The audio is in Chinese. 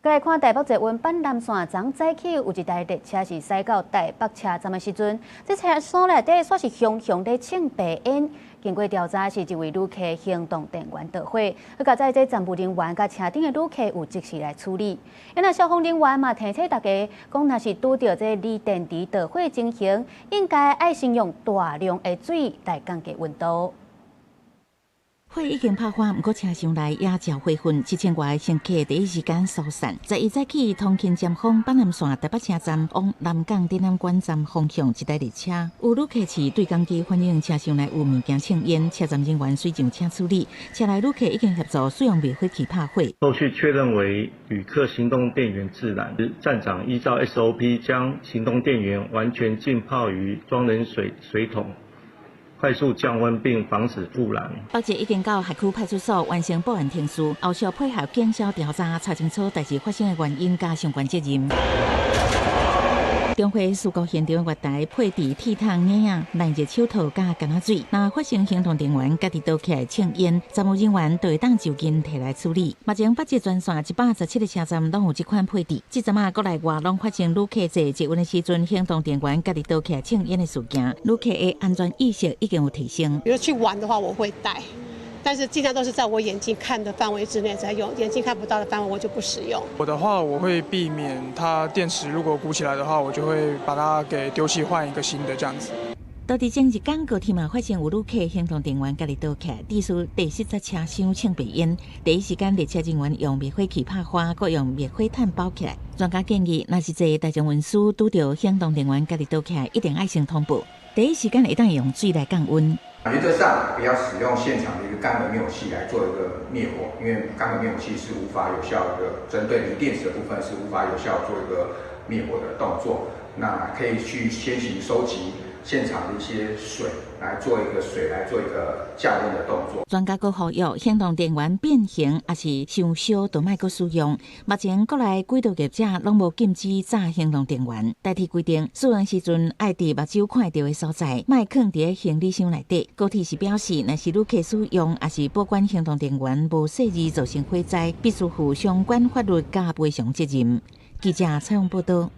再來看台北捷運板南線昨早起有一台列車是駛到台北車站的時陣，這車廂內底煞是熊熊咧請白煙。經過調查，是一位旅客行動電源導火，佢甲在這站務人員甲車頂的旅客有及時來處理。因為消防人員嘛提醒大家，講若是拄到這鋰電池導火情形，應該愛先用大量的水來降低溫度。火已經拍花，不過車廂內也照火焰，7000多乘客第一時間疏散。11早起，通勤尖峰板南線台北車站往南港展覽館站方向一台列車，有旅客持對講機反映車廂內有物件嗆煙，車站人員隨上車處理。車內旅客已經協助使用滅火器拍火。後續確認為旅客行動電源自燃，站長依照 SOP 將行動電源完全浸泡於裝冷水桶。快速降溫並防止復燃。北捷已經到海區派出所完成報案程序，後續配合警消調查，查清楚代志發生的原因加相關責任。中火事故現場月台配置鐵桶椅、耐熱手套加乾仔水，若發生行動電源家己倒起來嗆煙，站務人員就會當就近提來處理。目前北捷全線117個車站攏有這款配置，這陣啊國內外攏發生旅客坐捷運的時陣行動電源家己倒起來嗆煙的事件，旅客的安全意識已經有提升。比如去玩的話，我會帶。但是盡量都是在我眼睛看的範圍之內才用，眼睛看不到的範圍我就不使用。我的話，我會避免它電池如果鼓起來的話，我就會把它給丟棄，換一個新的這樣子。到底前一天高鐵嘛發現有旅客行動電源家己倒起來，致使第10節車廂嗆白煙，第一時間列車人員用滅火器拍花，擱用滅火毯包起來。專家建議，若是坐大眾運輸拄到行動電源家己倒起來，一定愛先通報，第一時間會當用水來降溫。原則上不要使用現場的一個乾冷滅火器來做一個滅火，因為乾冷滅火器是無法有效針對鋰電池的部分是無法有效做一個滅火的動作。那可以去先行收集現場的一些水來做一個降溫的動作。專家閣呼籲，行動電源變形也是傷燒，就莫閣使用。目前國內軌道業者攏無禁止炸行動電源，代替規定使用時陣愛佇目睭看到的所在，莫囥佇行李箱內底。高鐵是表示，若是旅客使用，也是保管行動電源無細緻造成火災，必須負相關法律甲賠償責任。記者採訪報道。